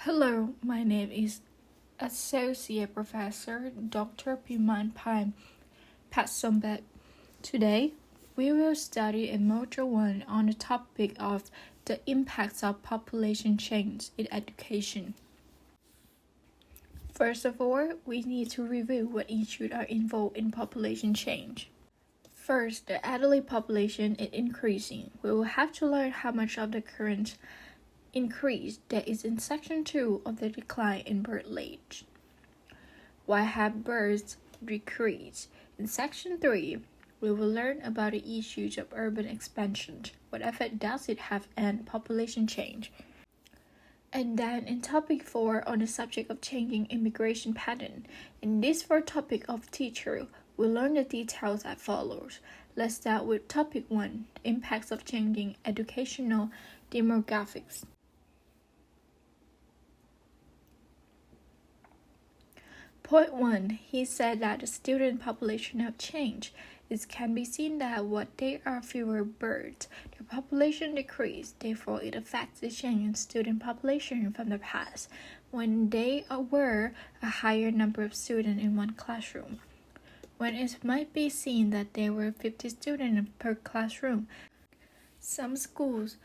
Hello, my name is Associate Professor Dr. Pimanpai Patsombet. Today, we will study in Module 1 on the topic of the impacts of population change in education. First of all, we need to review what issues are involved in population change. First, the elderly population is increasing. We will have to learn how much of the current increase that is in Section 2 of the decline in birth age. Why have births decreased? In Section 3, we will learn about the issues of urban expansion. What effect does it have on population change? And then in Topic 4 on the subject of changing immigration pattern. In this fourth topic of teacher, we'll learn the details as follows. Let's start with Topic 1, the impacts of changing educational demographics. Point 1, he said that the student population have changed. It can be seen that what there are fewer births, the population decreased, therefore it affects the change in student population from the past, when there were a higher number of students in one classroom. When it might be seen that there were 50 students per classroom, some schools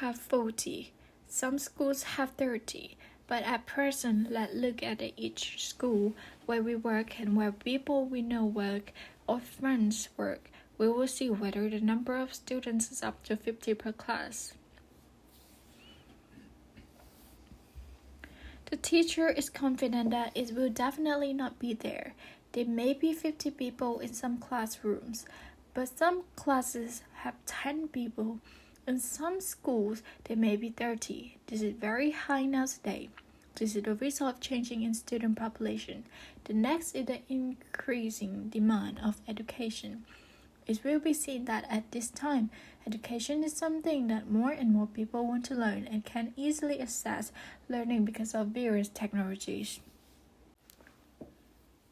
have 40, some schools have 30. But at present, let's look at each school where we work and where people we know work or friends work. We will see whether the number of students is up to 50 per class. The teacher is confident that it will definitely not be there. There may be 50 people in some classrooms, but some classes have 10 people. In some schools, there may be 30. This is very high nowadays. This is the result of changing in student population. The next is the increasing demand of education. It will be seen that at this time, education is something that more and more people want to learn and can easily access learning because of various technologies.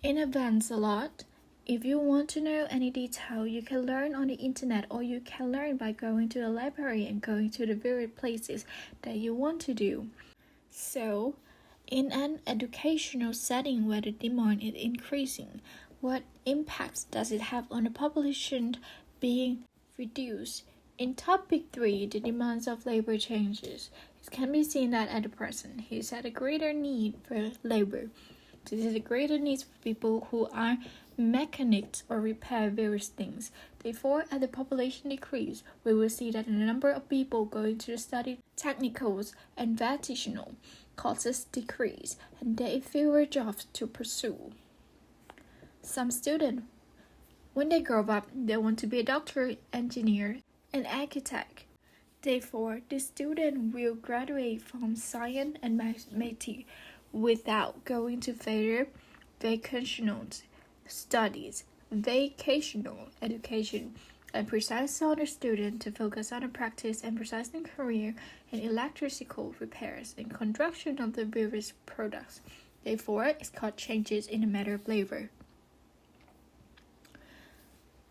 In advance a lot. If you want to know any detail, you can learn on the internet or you can learn by going to the library and going to the various places that you want to do. So, in an educational setting where the demand is increasing, what impacts does it have on the population being reduced? In Topic 3, the demands of labor changes. It can be seen that at the present, there is a greater need for labor. This is a greater need for people who are mechanics or repair various things. Therefore, as the population decrease, we will see that the number of people going to study technicals and vocational courses decrease, and there are fewer jobs to pursue. Some students, when they grow up, they want to be a doctor, engineer, and architect. Therefore, the student will graduate from science and mathematics without going to further vocational studies, vocational education, and precise on the student to focus on the practice and precisely career in electrical repairs and construction of the various products. Therefore, it's called changes in the matter of labor.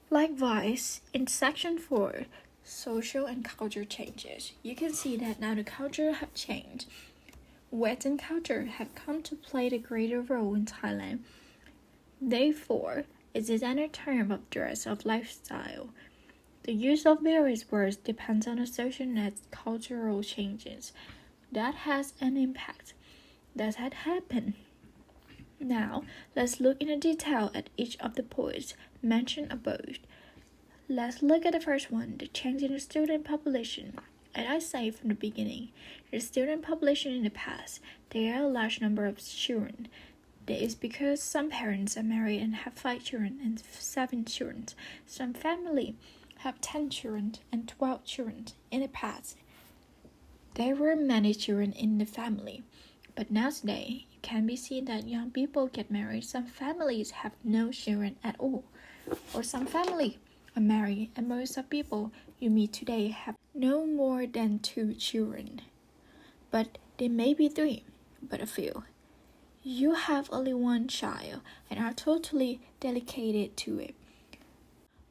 Likewise, in Section 4, social and culture changes, you can see that now the culture have changed. Western culture have come to play a greater role in Thailand. Therefore, it is an term of dress of lifestyle. The use of various words depends on the social and cultural changes. That has an impact. Does that happen? Now, let's look in detail at each of the points mentioned above. Let's look at the first one, the change in the student population. As I said from the beginning, the student population in the past, there are a large number of children. That is because some parents are married and have 5 children and 7 children. Some families have 10 children and 12 children. In the past, there were many children in the family. But nowadays, it can be seen that young people get married. Some families have no children at all. Or some families are married, and most of people you meet today have no more than 2 children. But there may be 3, but a few. You have only 1 child and are totally dedicated to it.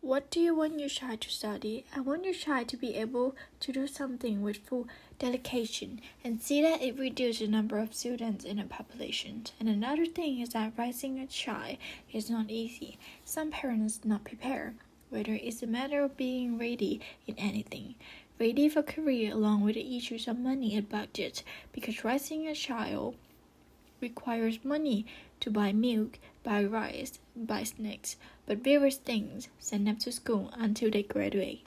What do you want your child to study? I want your child to be able to do something with full dedication and see that it reduces the number of students in a population. And another thing is that raising a child is not easy. Some parents not prepared, whether it's a matter of being ready in anything. Ready for career along with the issues of money and budget, because raising a child requires money to buy milk, buy rice, buy snacks, but various things, send them to school until they graduate.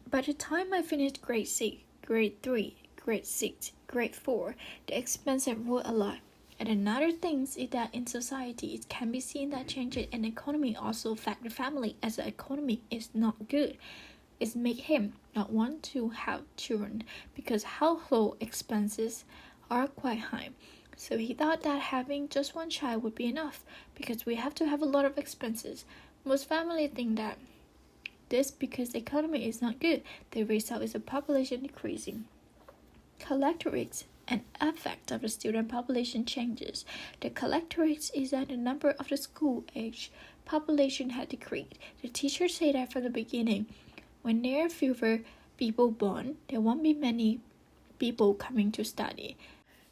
By the time I finished grade 6, grade 3, grade 6, grade 4, the expenses were a lot. And another thing is that in society, it can be seen that changes in economy also affect the family, as the economy is not good. It make him not want to have children because household expenses are quite high. So he thought that having just one child would be enough because we have to have a lot of expenses. Most families think that this because the economy is not good. The result is the population decreasing. Characteristics and effect of the student population changes. The characteristics is that the number of the school age population had decreased. The teachers say that from the beginning. When there are fewer people born, there won't be many people coming to study.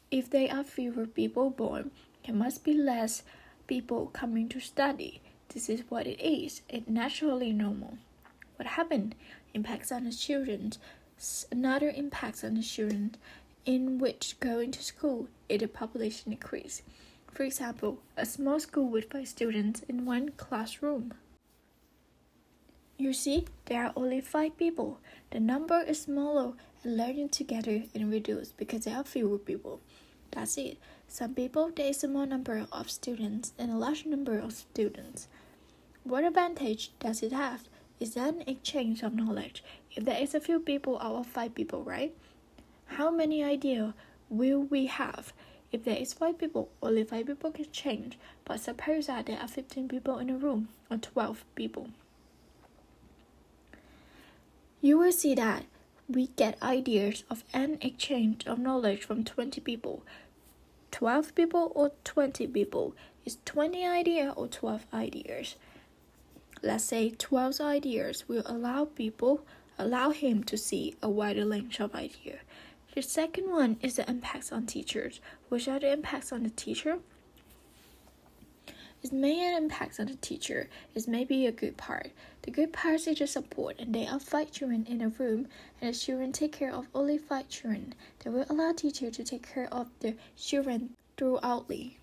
If there are fewer people born, there must be less people coming to study. This is what it is. It's naturally normal. What happened? Impacts on the children. Another impacts on the children in which going to school if the population increase. For example, a small school with 5 students in one classroom. You see, there are only 5 people. The number is smaller and learning together and reduced because there are fewer people. That's it. Some people, there is a small number of students and a large number of students. What advantage does it have? Is that an exchange of knowledge? If there is a few people out of 5 people, right? How many ideas will we have? If there is 5 people, only 5 people can change. But suppose that there are 15 people in a room or 12 people. You will see that we get ideas of an exchange of knowledge from 20 people. 12 people or 20 people is 20 ideas or 12 ideas. Let's say 12 ideas will allow him to see a wider range of ideas. The second one is the impacts on teachers. Which are the impacts on the teacher? Its main impacts on the teacher is maybe a good part. The good part is the support, and there are 5 children in a room, and the children take care of only 5 children. They will allow teachers to take care of the children throughoutly.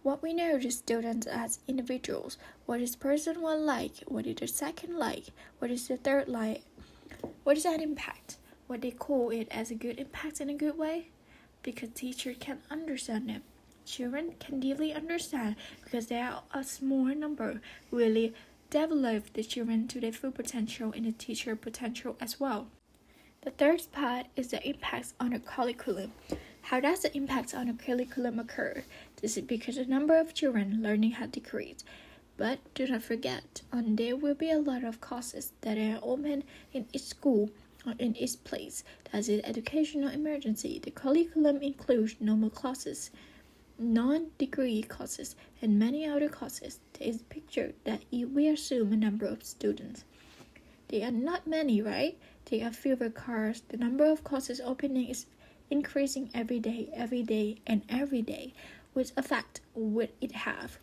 What we know the students as individuals, what is person 1 like, what is the second like, what is the third like, what is that impact? What they call it as a good impact in a good way? Because teachers can understand them. Children can deeply understand because there are a small number really develop the children to their full potential and the teacher potential as well. The third part is the impacts on the curriculum. How does the impact on the curriculum occur? This is because the number of children learning has decreased. But do not forget, there will be a lot of courses that are open in each school or in each place. That's an educational emergency. The curriculum includes normal classes, non-degree courses, and many other courses. There is a picture that we assume a number of students. There are not many, right? There are fewer cars. The number of courses opening is increasing every day, and every day. Which effect would it have?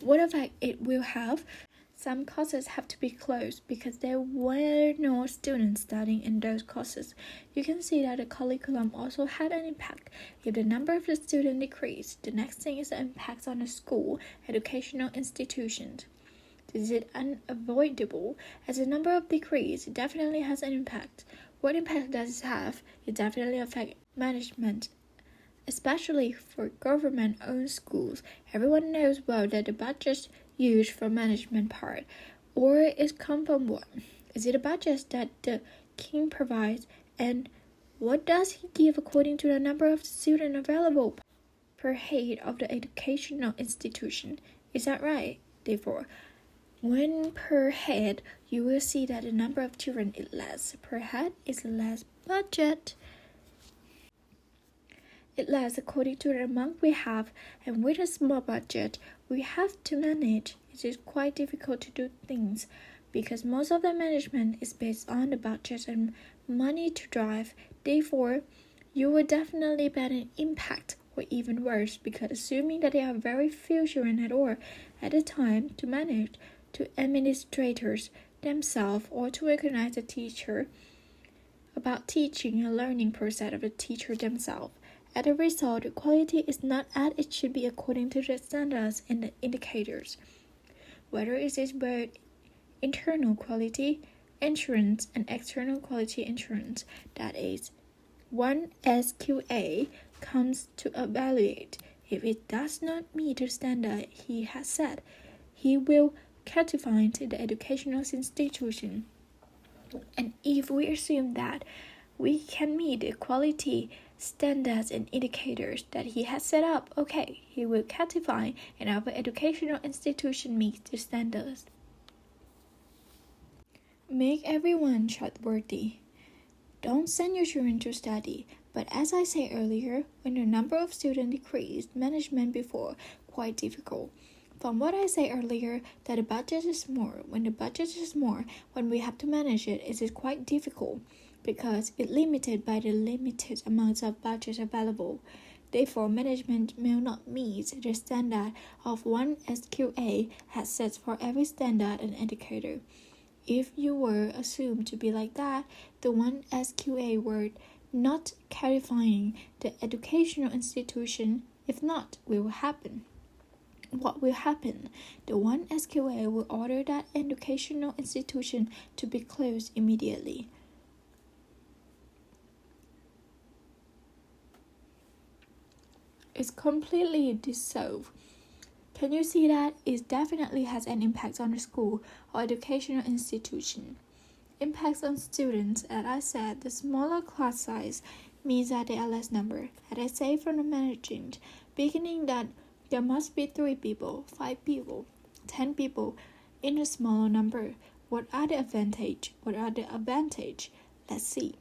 What effect it will have? Some courses have to be closed because there were no students studying in those courses. You can see that the curriculum also had an impact. If the number of the students decreased, the next thing is the impact on the school, educational institutions. This is unavoidable. As the number of decrease, it definitely has an impact. What impact does it have? It definitely affects management, especially for government-owned schools. Everyone knows well that the budget used for management part, or it come from what? Is it a budget that the king provides, and what does he give according to the number of students available per head of the educational institution? Is that right? Therefore, when per head, you will see that the number of children is less. Per head is less budget. It lasts according to the amount we have, and with a small budget, we have to manage. It is quite difficult to do things because most of the management is based on the budget and money to drive. Therefore, you will definitely bet an impact, or even worse, because assuming that there are very few children at all at a time to manage, to administrators themselves, or to recognize a teacher about teaching and learning process of the teacher themselves. As a result, the quality is not as it should be according to the standards and the indicators. Whether it is both internal quality assurance and external quality assurance, that is, one SQA comes to evaluate. If it does not meet the standard he has set, he will certify the educational institution. And if we assume that we can meet the quality standards and indicators that he has set up, okay, he will certify and our educational institution meets the standards. Make everyone trustworthy. Don't send your children to study, but as I said earlier, when the number of students decreased, management before quite difficult. From what I said earlier, that the budget is more. When the budget is more, when we have to manage it, it is quite difficult because it's limited by the limited amounts of budget available. Therefore, management may not meet the standard of one SQA has set for every standard and indicator. If you were assumed to be like that, the one SQA were not clarifying the educational institution. If not, what will happen? What will happen? The one SQA will order that educational institution to be closed immediately. It's completely dissolved. Can you see that? It definitely has an impact on the school or educational institution. Impacts on students, as I said, the smaller class size means that there are less number. As I say from the management beginning that there must be 3 people, 5 people, 10 people in a smaller number. What are the advantage? Let's see.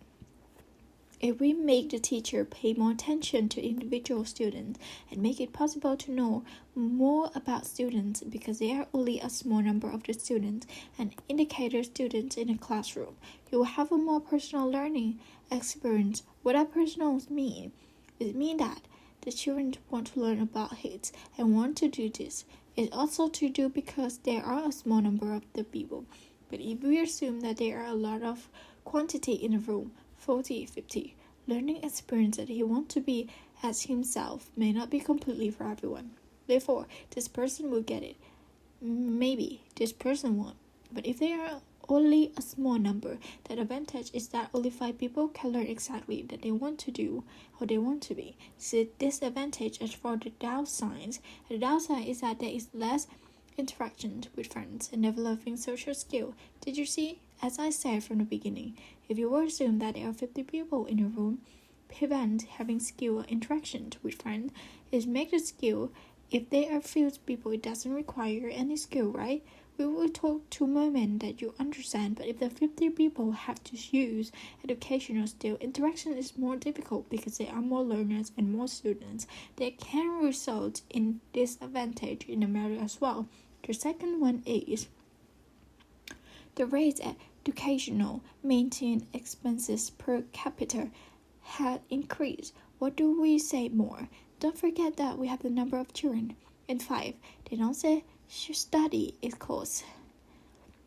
If we make the teacher pay more attention to individual students and make it possible to know more about students because there are only a small number of the students and indicator students in a classroom, you will have a more personal learning experience. What does personal mean? It means that the children want to learn about it and want to do this. It's also to do because there are a small number of the people. But if we assume that there are a lot of quantity in a room, 40, 50, learning experience that he wants to be as himself may not be completely for everyone. Therefore, this person will get it. Maybe this person won't. But if there are only a small number, the advantage is that only 5 people can learn exactly that they want to do or they want to be. The disadvantage is for the downside. The downside is that there is less interaction with friends and developing social skill. Did you see? As I said from the beginning, if you were to assume that there are 50 people in a room, prevent having skill or interaction with friends is make the skill. If there are few people, it doesn't require any skill, right? We will talk to moment that you understand, but if the 50 people have to use educational skill, interaction is more difficult because there are more learners and more students. That can result in disadvantage in the matter as well. The second one is the rates at educational maintenance expenses per capita had increased. What do we say more? Don't forget that we have the number of children. And 5, they don't say study is cost.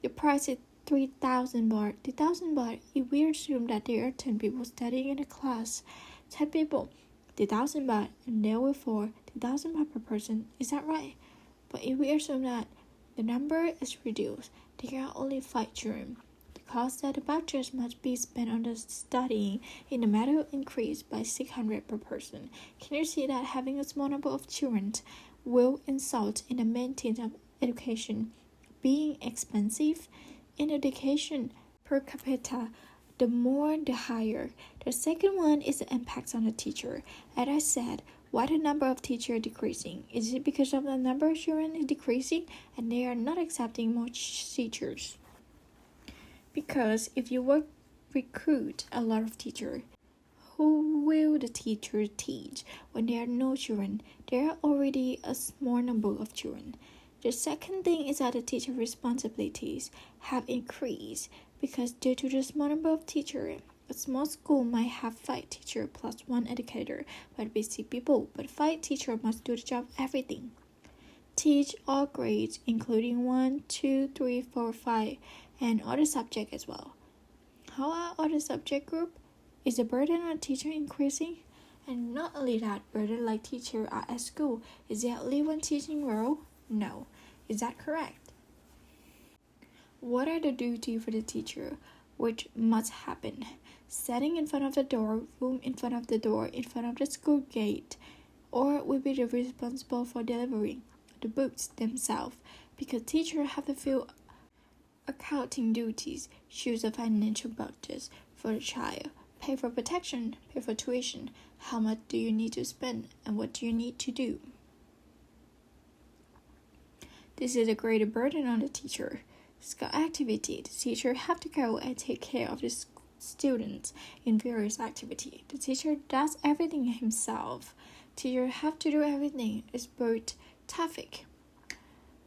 The price is 3,000 baht. 3,000 baht, if we assume that there are 10 people studying in a class, 10 people, 3,000 baht, and therefore 3,000 baht per person. Is that right? But if we assume that the number is reduced, there are only 5 children. The cost that the budget must be spent on the studying in the matter increased by 600 per person. Can you see that having a small number of children will result in the maintenance of education being expensive? In education per capita, the more the higher. The second one is the impact on the teacher. As I said, why the number of teachers decreasing? Is it because of the number of children is decreasing and they are not accepting more teachers? Because if you recruit a lot of teachers, who will the teacher teach when there are no children? There are already a small number of children. The second thing is that the teacher responsibilities have increased because due to the small number of teachers, a small school might have 5 teachers plus 1 educator, but busy people, but 5 teachers must do the job everything. Teach all grades, including 1, 2, 3, 4, 5, and other subjects as well. How are other subject group? Is the burden on teacher increasing? And not only that, burden like teacher are at school. Is there only one teaching role? No. Is that correct? What are the duties for the teacher which must happen? Setting in front of the door, room in front of the door, in front of the school gate, or will be the responsible for delivering the books themselves, because teachers have to fill accounting duties, choose the financial budgets for the child, pay for protection, pay for tuition, how much do you need to spend, and what do you need to do. This is a greater burden on the teacher. School activity, the teacher have to go and take care of the students in various activities. The teacher does everything himself. Teacher have to do everything. It's both traffic.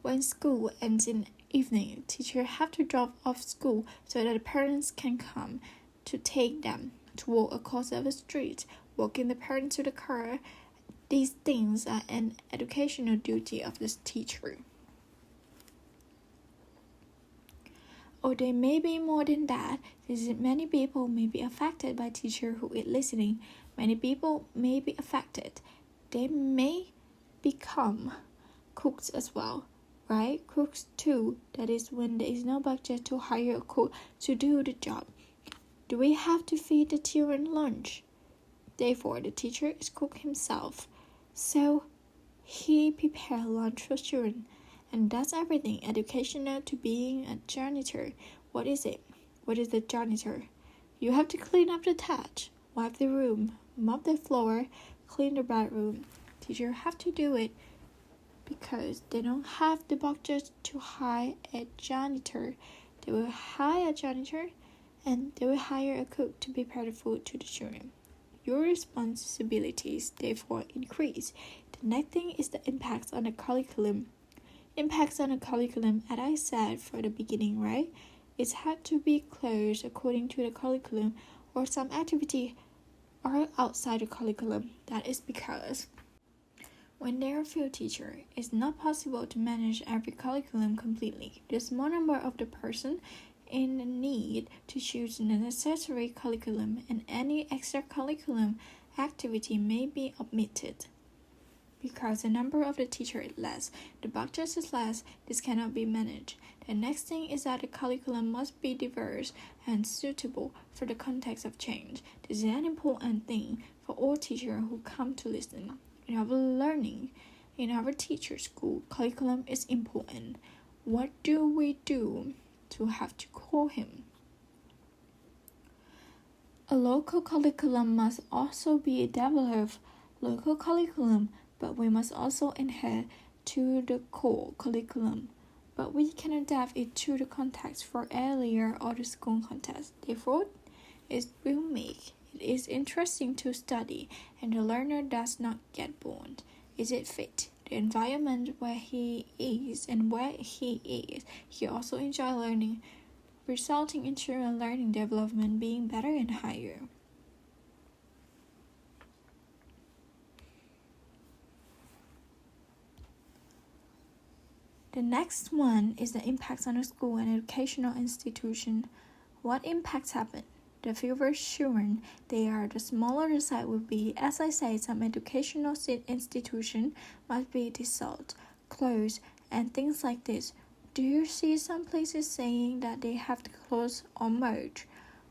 When school ends in evening, teacher have to drop off school so that the parents can come to take them to walk across the street, walking the parents to the car. These things are an educational duty of this teacher. Or there may be more than that. Many people may be affected by teacher who is listening. Many people may be affected. They may become cooks as well, right? Cooks too. That is when there is no budget to hire a cook to do the job. Do we have to feed the children lunch? Therefore, the teacher is cook himself. So he prepares lunch for children. And that's everything educational to being a janitor. What is it? What is the janitor? You have to clean up the touch, wipe the room, mop the floor, clean the bathroom. Teachers have to do it because they don't have the budget to hire a janitor. They will hire a janitor and they will hire a cook to prepare the food to the children. Your responsibilities therefore increase. The next thing is the impacts on the curriculum. Impacts on the curriculum, as I said for the beginning, right? It had to be closed according to the curriculum, or some activity are outside the curriculum. That is because when there are few teachers, it's not possible to manage every curriculum completely. The small number of the person in need to choose the necessary curriculum, and any extra curriculum activity may be omitted. Because the number of the teacher is less, the budget is less, this cannot be managed. The next thing is that the curriculum must be diverse and suitable for the context of change. This is an important thing for all teachers who come to listen. In our learning, in our teacher school, curriculum is important. What do we do to have to call him? A local curriculum must also be developed. Local curriculum, but we must also adhere to the core curriculum. But we can adapt it to the context for earlier or the school context. Therefore, it will make it interesting to study, and the learner does not get bored. Is it fit? The environment where he is and where he is, he also enjoys learning, resulting in children learning development being better and higher. The next one is the impacts on the school and educational institution. What impacts happen? The fewer children they are, the smaller the site will be. As I said, some educational institution must be dissolved, closed, and things like this. Do you see some places saying that they have to close or merge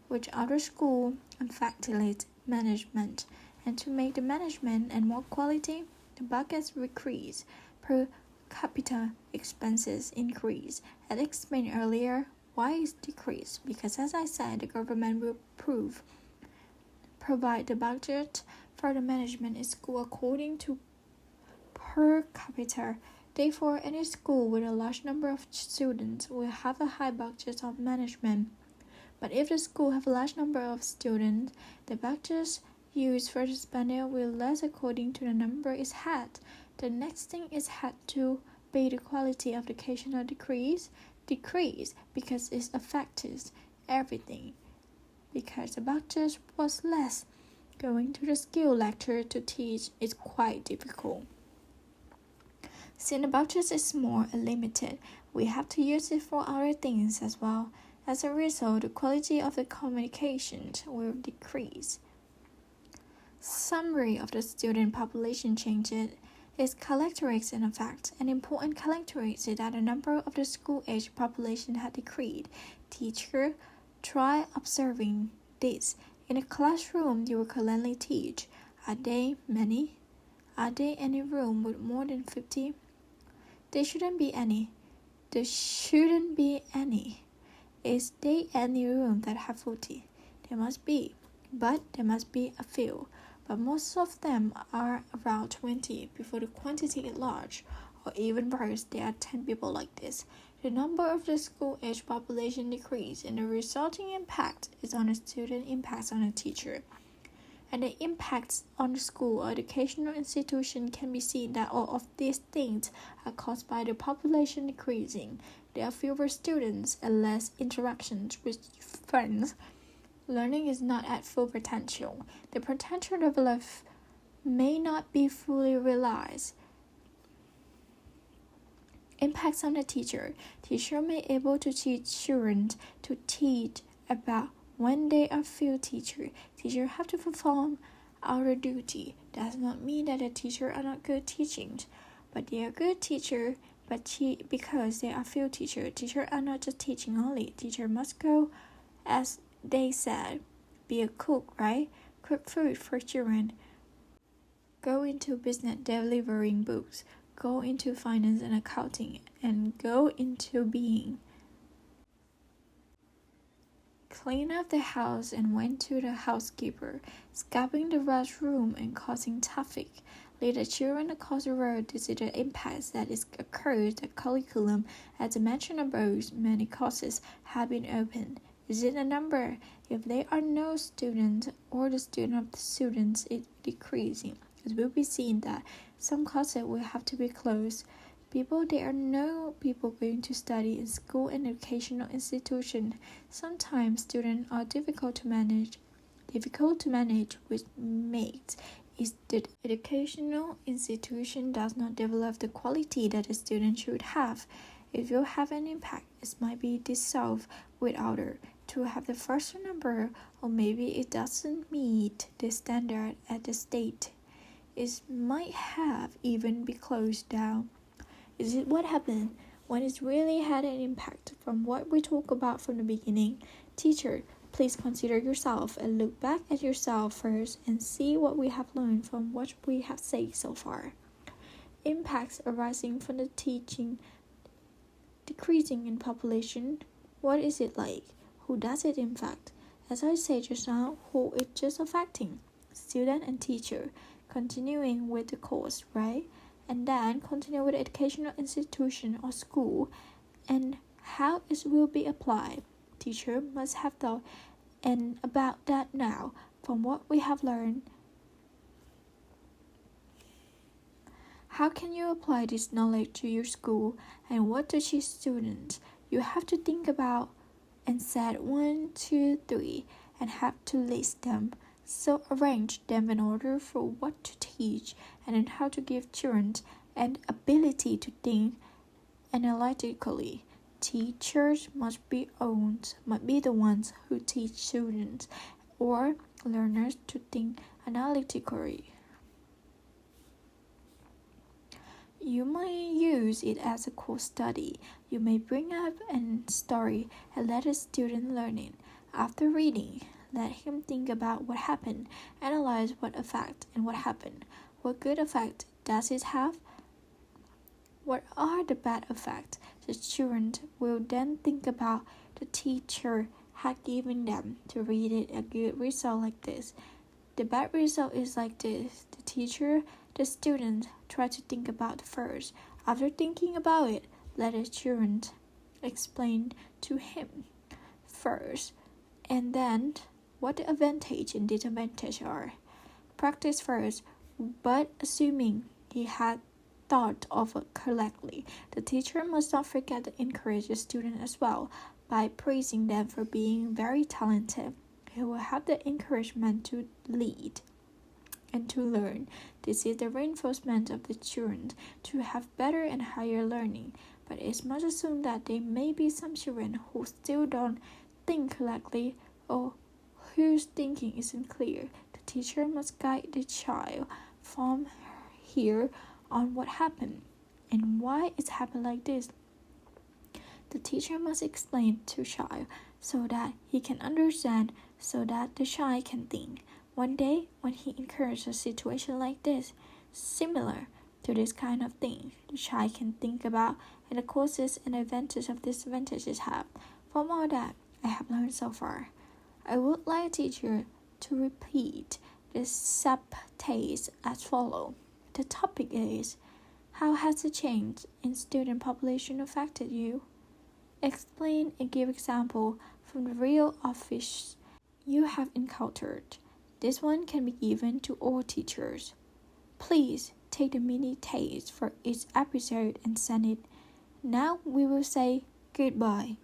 with other school and facilitate management? And to make the management and more quality, the budgets decrease. Per capita expenses increase. As explained earlier, why is decreased? Because as I said, the government will provide the budget for the management in school according to per capita. Therefore, any school with a large number of students will have a high budget of management. But if the school have a large number of students, the budget used for the spaniel will less according to the number is had. The next thing is had to be the quality of educational decrease because it affects everything. Because the budget was less, going to the skill lecture to teach is quite difficult. Since the budget is small and limited, we have to use it for other things as well. As a result, the quality of the communications will decrease. Summary of the student population changes is characteristics in effect. An important characteristic is that the number of the school-age population had decreased. Teacher, try observing this. In a classroom you will currently teach, are there many? Are there any room with more than 50? There shouldn't be any. There shouldn't be any. Is there any room that have 40? There must be, but there must be a few. But most of them are around 20 before the quantity is large, or even worse, there are 10 people like this. The number of the school-age population decreases, and the resulting impact is on the student, impacts on the teacher. And the impacts on the school or educational institution can be seen that all of these things are caused by the population decreasing. There are fewer students and less interactions with friends. Learning is not at full potential. The potential developed may not be fully realized. Impacts on the teacher. Teacher may be able to teach children to teach about when they are few teacher. Teacher have to perform our duty. Does not mean that the teacher are not good teaching, but they are good teacher. Because they are few teacher. Teacher are not just teaching only. Teacher must go, as they said, be a cook, right? Cook food for children. Go into business delivering books. Go into finance and accounting. And go into being. Clean up the house and went to the housekeeper, scrubbing the restroom and causing traffic. Lead the children across the road to see the impacts that is occurred. The curriculum, as mentioned above, many courses have been opened. Is it a number? If there are no students or the student of the students is decreasing, it will be seen that some courses will have to be closed. There are no people going to study in school and educational institution. Sometimes students are difficult to manage, which makes is the educational institution does not develop the quality that a student should have. It will have an impact. It might be dissolved with other to have the first number, or maybe it doesn't meet the standard at the state. It might have even be closed down. Is it what happened when it really had an impact from what we talked about from the beginning? Teacher, please consider yourself and look back at yourself first and see what we have learned from what we have said so far. Impacts arising from the teaching decreasing in population. What is it like? Who does it impact? As I said just now, who it just affecting? Student and teacher. Continuing with the course, right? And then continue with the educational institution or school and how it will be applied. Teacher must have thought and about that now from what we have learned. How can you apply this knowledge to your school and what to teach students? You have to think about and set 1, 2, 3 and have to list them. So arrange them in order for what to teach and then how to give children an ability to think analytically. Teachers must be the ones who teach students or learners to think analytically. You may use it as a course study. You may bring up a story and let a student learn it. After reading, let him think about what happened, analyze what effect and what happened. What good effect does it have? What are the bad effects? The student will then think about the teacher had given them to read it a good result like this. The bad result is like this. The student try to think about first. After thinking about it, let the student explain to him first, and then what the advantage and disadvantage are. practice first, but assuming he had thought of it correctly. The teacher must not forget to encourage the student as well by praising them for being very talented. He will have the encouragement to lead and to learn. This is the reinforcement of the children to have better and higher learning. But it's must assume that there may be some children who still don't think correctly or whose thinking isn't clear. The teacher must guide the child from here on what happened and why it's happened like this. The teacher must explain to child so that he can understand, so that the child can think. One day, when he encourages a situation like this, similar to this kind of thing, the child can think about and the causes and advantages of disadvantages have. From all that I have learned so far, I would like a teacher to repeat the subtext as follows. The topic is, how has the change in student population affected you? Explain and give example from the real office you have encountered. This one can be given to all teachers. Please take the mini test for each episode and send it. Now we will say goodbye.